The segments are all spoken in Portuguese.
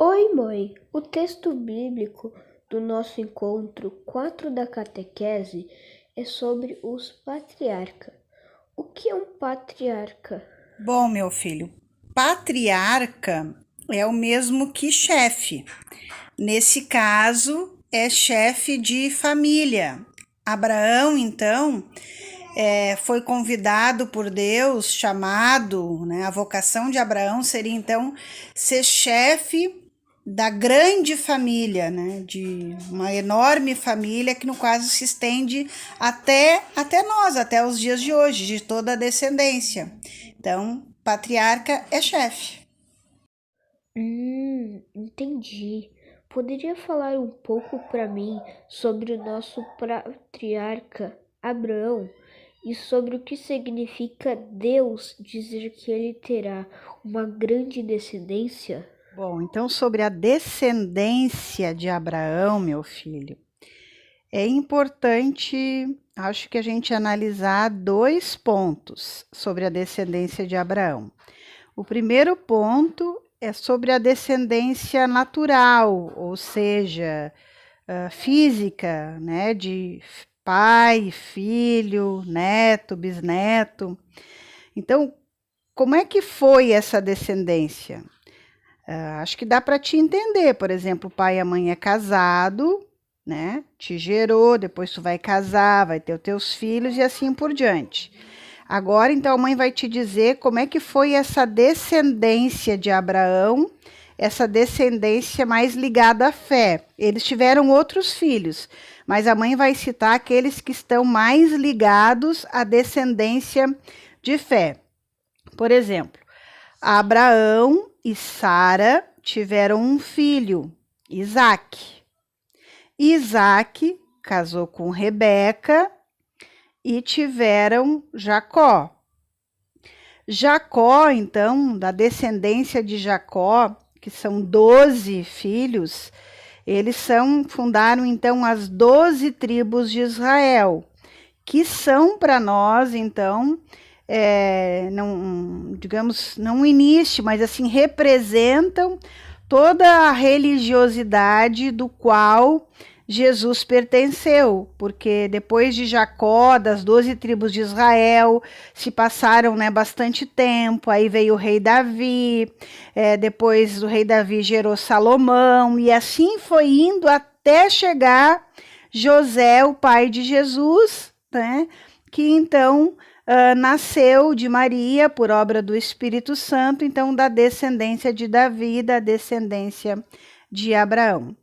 Oi, mãe! O texto bíblico do nosso encontro 4 da catequese é sobre os patriarcas. O que é um patriarca? Bom, meu filho, patriarca é o mesmo que chefe. Nesse caso, é chefe de família. Abraão, então, foi convidado por Deus, chamado, né? A vocação de Abraão seria, então, ser chefe da grande família, né? De uma enorme família que, no caso, se estende até nós, até os dias de hoje, de toda a descendência. Então, patriarca é chefe. Entendi. Poderia falar um pouco para mim sobre o nosso patriarca Abraão e sobre o que significa Deus dizer que ele terá uma grande descendência? Bom, então sobre a descendência de Abraão, meu filho, é importante, acho que a gente analisar dois pontos sobre a descendência de Abraão. O primeiro ponto é sobre a descendência natural, ou seja, física, né, de pai, filho, neto, bisneto. Então, como é que foi essa descendência? Acho que dá para te entender, por exemplo, o pai e a mãe é casado, né? Te gerou, depois tu vai casar, vai ter os teus filhos e assim por diante. Agora, então, a mãe vai te dizer como é que foi essa descendência de Abraão, essa descendência mais ligada à fé. Eles tiveram outros filhos, mas a mãe vai citar aqueles que estão mais ligados à descendência de fé. Por exemplo, Abraão e Sara tiveram um filho, Isaque. Isaque casou com Rebeca e tiveram Jacó. Jacó, então, da descendência de Jacó, que são 12 filhos, eles fundaram então as 12 tribos de Israel, que são para nós, então, não, digamos, não o início, mas assim, representam toda a religiosidade do qual Jesus pertenceu, porque depois de Jacó, das 12 tribos de Israel, se passaram, né, bastante tempo, aí veio o rei Davi, depois do rei Davi gerou Salomão, e assim foi indo até chegar José, o pai de Jesus, né, que então nasceu de Maria por obra do Espírito Santo, então da descendência de Davi, da descendência de Abraão.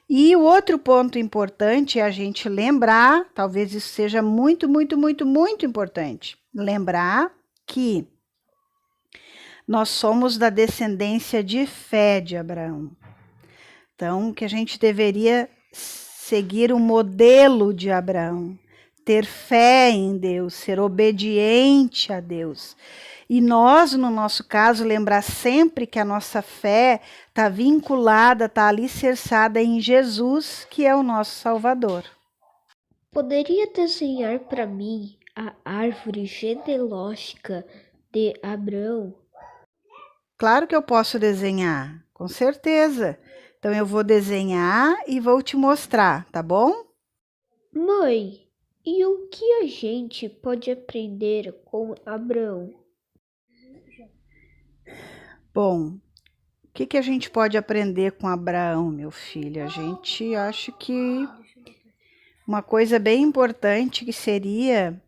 E o outro ponto importante é a gente lembrar, talvez isso seja muito, muito, muito, muito importante, lembrar que nós somos da descendência de fé de Abraão. Então, que a gente deveria seguir o modelo de Abraão, ter fé em Deus, ser obediente a Deus. E nós, no nosso caso, lembrar sempre que a nossa fé está vinculada, está alicerçada em Jesus, que é o nosso Salvador. Poderia desenhar para mim a árvore genealógica de Abraão? Claro que eu posso desenhar, com certeza. Então eu vou desenhar e vou te mostrar, tá bom? Mãe, e o que a gente pode aprender com Abraão? Bom, o que a gente pode aprender com Abraão, meu filho? A gente acha que uma coisa bem importante que seria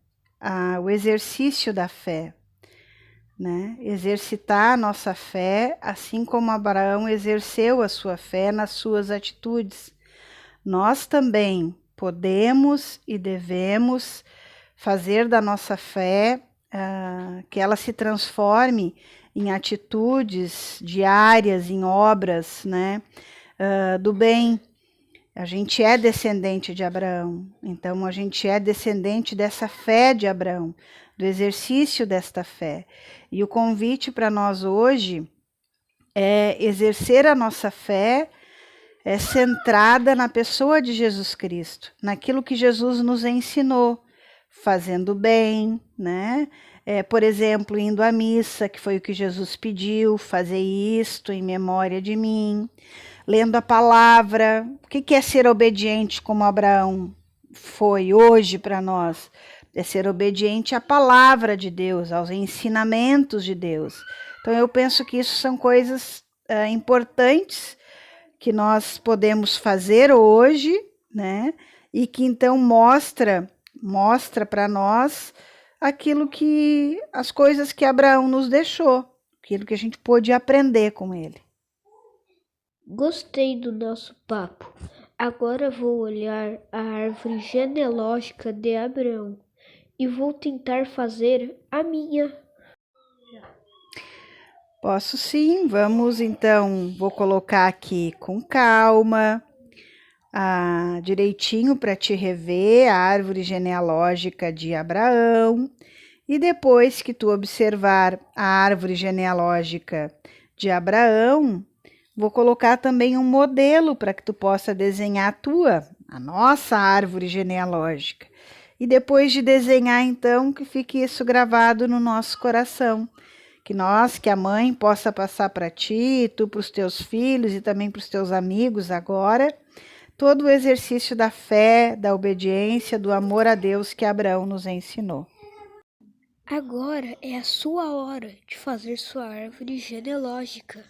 o exercício da fé, né? Exercitar a nossa fé, assim como Abraão exerceu a sua fé nas suas atitudes. Nós também podemos e devemos fazer da nossa fé que ela se transforme em atitudes diárias, em obras, né, do bem. A gente é descendente de Abraão, então a gente é descendente dessa fé de Abraão, do exercício desta fé. E o convite para nós hoje é exercer a nossa fé centrada na pessoa de Jesus Cristo, naquilo que Jesus nos ensinou. fazendo bem, né? Por exemplo, indo à missa, que foi o que Jesus pediu, fazer isto em memória de mim, lendo a palavra. O que é ser obediente como Abraão foi hoje para nós? É ser obediente à palavra de Deus, aos ensinamentos de Deus. Então eu penso que isso são coisas importantes que nós podemos fazer hoje, né? E que então mostra para nós as coisas que Abraão nos deixou, aquilo que a gente pôde aprender com ele. Gostei do nosso papo. Agora vou olhar a árvore genealógica de Abraão e vou tentar fazer a minha. Posso sim, vamos então, vou colocar aqui com calma, direitinho para te rever a árvore genealógica de Abraão. E depois que tu observar a árvore genealógica de Abraão, vou colocar também um modelo para que tu possa desenhar a nossa árvore genealógica. E depois de desenhar, então, que fique isso gravado no nosso coração. Que a mãe possa passar para ti, tu para os teus filhos e também para os teus amigos agora, todo o exercício da fé, da obediência, do amor a Deus que Abraão nos ensinou. Agora é a sua hora de fazer sua árvore genealógica.